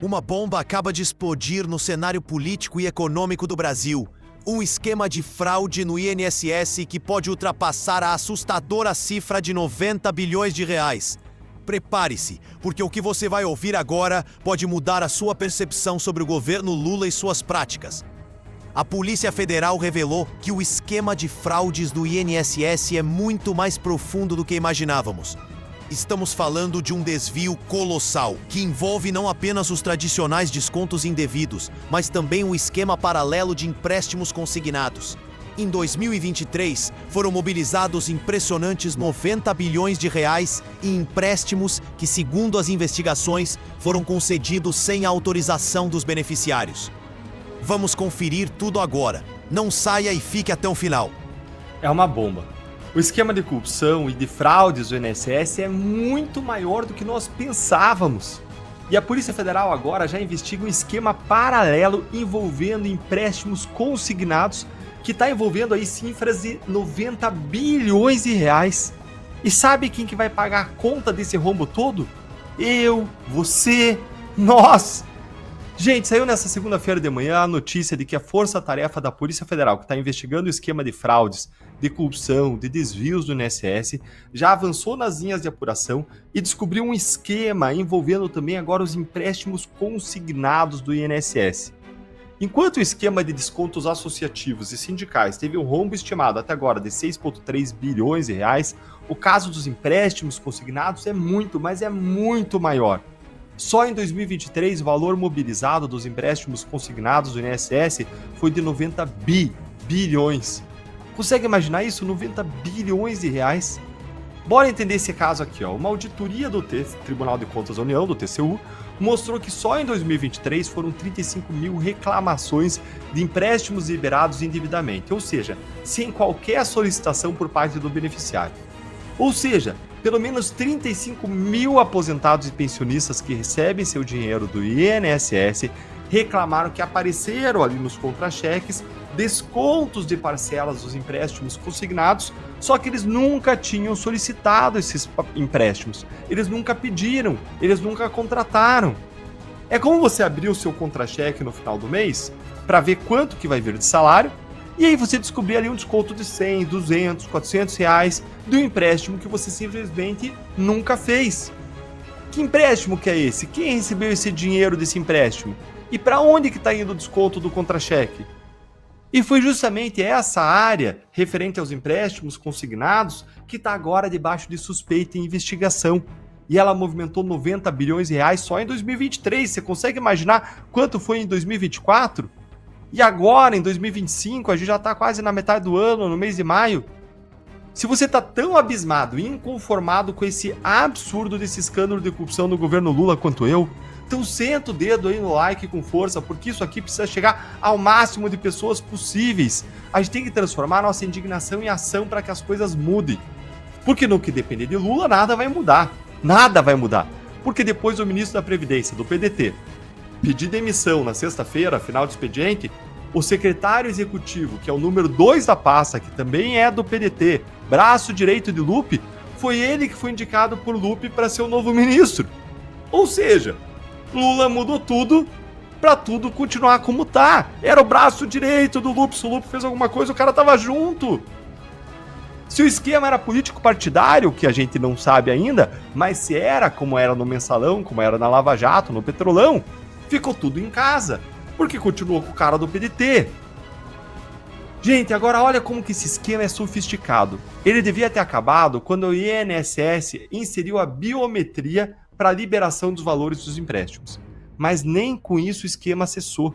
Uma bomba acaba de explodir no cenário político e econômico do Brasil. Um esquema de fraude no INSS que pode ultrapassar a assustadora cifra de 90 bilhões de reais. Prepare-se, porque o que você vai ouvir agora pode mudar a sua percepção sobre o governo Lula e suas práticas. A Polícia Federal revelou que o esquema de fraudes do INSS é muito mais profundo do que imaginávamos. Estamos falando de um desvio colossal, que envolve não apenas os tradicionais descontos indevidos, mas também um esquema paralelo de empréstimos consignados. Em 2023, foram mobilizados impressionantes 90 bilhões de reais em empréstimos que, segundo as investigações, foram concedidos sem a autorização dos beneficiários. Vamos conferir tudo agora. Não saia e fique até o final. É uma bomba. O esquema de corrupção e de fraudes do INSS é muito maior do que nós pensávamos. E a Polícia Federal agora já investiga um esquema paralelo envolvendo empréstimos consignados que está envolvendo aí cifras de 90 bilhões de reais. E sabe quem que vai pagar a conta desse rombo todo? Eu, você, nós! Gente, saiu nessa segunda-feira de manhã a notícia de que a Força-Tarefa da Polícia Federal, que está investigando o esquema de fraudes, de corrupção, de desvios do INSS, já avançou nas linhas de apuração e descobriu um esquema envolvendo também agora os empréstimos consignados do INSS. Enquanto o esquema de descontos associativos e sindicais teve um rombo estimado até agora de 6,3 bilhões de reais, o caso dos empréstimos consignados é muito, mas é muito maior. Só em 2023, o valor mobilizado dos empréstimos consignados do INSS foi de 90 bilhões. Consegue imaginar isso? 90 bilhões de reais? Bora entender esse caso aqui, ó. Uma auditoria do Tribunal de Contas da União, do TCU, mostrou que só em 2023 foram 35 mil reclamações de empréstimos liberados indevidamente, ou seja, sem qualquer solicitação por parte do beneficiário. Ou seja, pelo menos 35 mil aposentados e pensionistas que recebem seu dinheiro do INSS reclamaram que apareceram ali nos contra-cheques descontos de parcelas dos empréstimos consignados, só que eles nunca tinham solicitado esses empréstimos, eles nunca pediram, eles nunca contrataram. É como você abrir o seu contra-cheque no final do mês para ver quanto que vai vir de salário, e aí você descobrir ali um desconto de 100, 200, 400 reais do empréstimo que você simplesmente nunca fez. Que empréstimo que é esse? Quem recebeu esse dinheiro desse empréstimo? E para onde que está indo o desconto do contra-cheque? E foi justamente essa área, referente aos empréstimos consignados, que está agora debaixo de suspeita e investigação. E ela movimentou 90 bilhões de reais só em 2023. Você consegue imaginar quanto foi em 2024? E agora, em 2025, a gente já está quase na metade do ano, no mês de maio. Se você está tão abismado e inconformado com esse absurdo desse escândalo de corrupção no governo Lula quanto eu, então senta o dedo aí no like com força, porque isso aqui precisa chegar ao máximo de pessoas possíveis. A gente tem que transformar nossa indignação em ação para que as coisas mudem. Porque no que depender de Lula, nada vai mudar. Nada vai mudar. Porque depois o ministro da Previdência, do PDT, pedir demissão na sexta-feira, final de expediente, o secretário executivo, que é o número 2 da pasta, que também é do PDT, braço direito de Lupe, foi ele que foi indicado por Lupe para ser o novo ministro. Ou seja, Lula mudou tudo para tudo continuar como tá. Era o braço direito do Lupe. Se o Lupe fez alguma coisa, o cara tava junto. Se o esquema era político partidário, que a gente não sabe ainda, mas se era como era no Mensalão, como era na Lava Jato, no Petrolão, ficou tudo em casa, porque continuou com o cara do PDT. Gente, agora olha como que esse esquema é sofisticado. Ele devia ter acabado quando o INSS inseriu a biometria para a liberação dos valores dos empréstimos. Mas nem com isso o esquema cessou.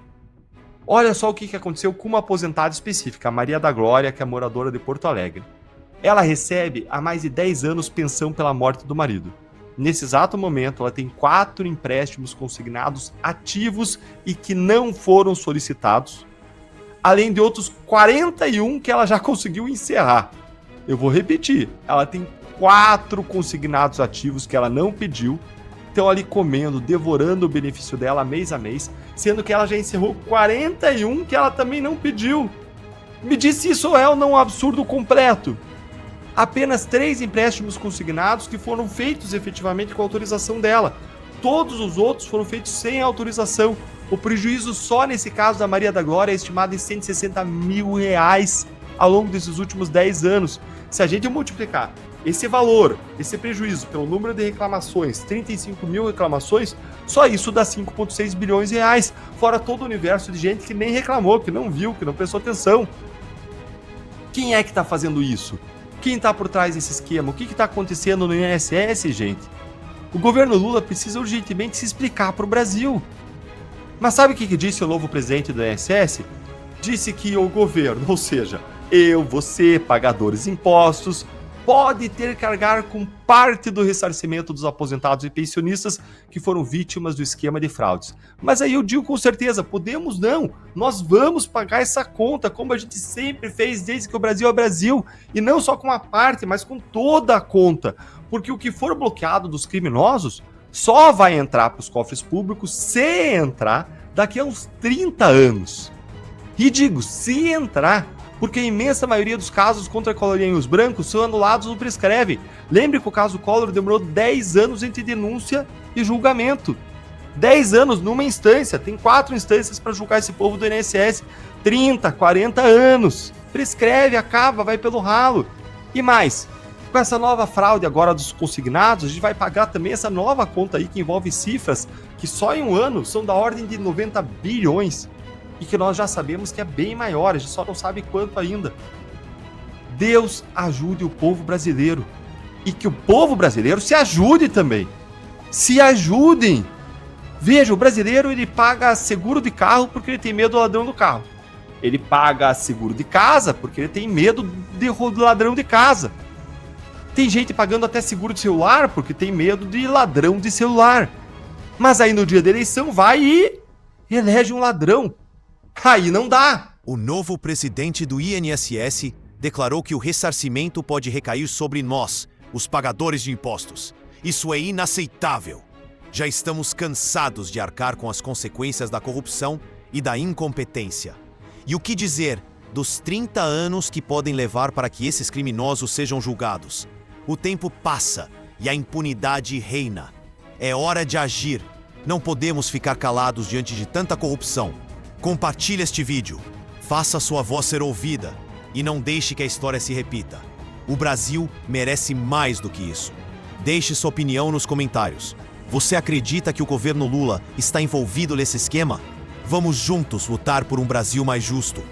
Olha só o que aconteceu com uma aposentada específica, a Maria da Glória, que é moradora de Porto Alegre. Ela recebe há mais de 10 anos pensão pela morte do marido. Nesse exato momento, ela tem 4 empréstimos consignados ativos e que não foram solicitados, além de outros 41 que ela já conseguiu encerrar. Eu vou repetir, ela tem 4 consignados ativos que ela não pediu, estão ali comendo, devorando o benefício dela mês a mês, sendo que ela já encerrou 41 que ela também não pediu. Me diz se isso é ou não um absurdo completo. Apenas 3 empréstimos consignados que foram feitos efetivamente com a autorização dela. todos os outros foram feitos sem autorização. O prejuízo só nesse caso da Maria da Glória é estimado em R$160 mil ao longo desses últimos 10 anos. Se a gente multiplicar esse valor, esse prejuízo pelo número de reclamações, 35 mil reclamações, só isso dá 5,6 bilhões de reais, fora todo o universo de gente que nem reclamou, que não viu, que não prestou atenção. Quem é que está fazendo isso? Quem está por trás desse esquema? O que está acontecendo no INSS, gente? O governo Lula precisa urgentemente se explicar para o Brasil. Mas sabe o que disse o novo presidente do INSS? Disse que o governo, ou seja, eu, você, pagadores de impostos, pode ter que carregar com parte do ressarcimento dos aposentados e pensionistas que foram vítimas do esquema de fraudes. Mas aí eu digo com certeza, podemos não, nós vamos pagar essa conta, como a gente sempre fez desde que o Brasil é Brasil, e não só com uma parte, mas com toda a conta, porque o que for bloqueado dos criminosos só vai entrar para os cofres públicos se entrar daqui a uns 30 anos. E digo, se entrar, porque a imensa maioria dos casos contra colorinhos brancos são anulados no prescreve. Lembre que o caso Collor demorou 10 anos entre denúncia e julgamento. 10 anos numa instância, tem 4 instâncias para julgar esse povo do INSS. 30, 40 anos. Prescreve, acaba, vai pelo ralo. E mais, com essa nova fraude agora dos consignados, a gente vai pagar também essa nova conta aí que envolve cifras que só em um ano são da ordem de 90 bilhões. E que nós já sabemos que é bem maior, a gente só não sabe quanto ainda. Deus ajude o povo brasileiro. E que o povo brasileiro se ajude também. Se ajudem. Veja, o brasileiro ele paga seguro de carro porque ele tem medo do ladrão do carro. Ele paga seguro de casa porque ele tem medo do ladrão de casa. Tem gente pagando até seguro de celular porque tem medo de ladrão de celular. Mas aí no dia da eleição vai e elege um ladrão. Aí não dá. O novo presidente do INSS declarou que o ressarcimento pode recair sobre nós, os pagadores de impostos. Isso é inaceitável. Já estamos cansados de arcar com as consequências da corrupção e da incompetência. E o que dizer dos 30 anos que podem levar para que esses criminosos sejam julgados? O tempo passa e a impunidade reina. É hora de agir. Não podemos ficar calados diante de tanta corrupção. Compartilhe este vídeo, faça sua voz ser ouvida e não deixe que a história se repita. O Brasil merece mais do que isso. Deixe sua opinião nos comentários. Você acredita que o governo Lula está envolvido nesse esquema? Vamos juntos lutar por um Brasil mais justo.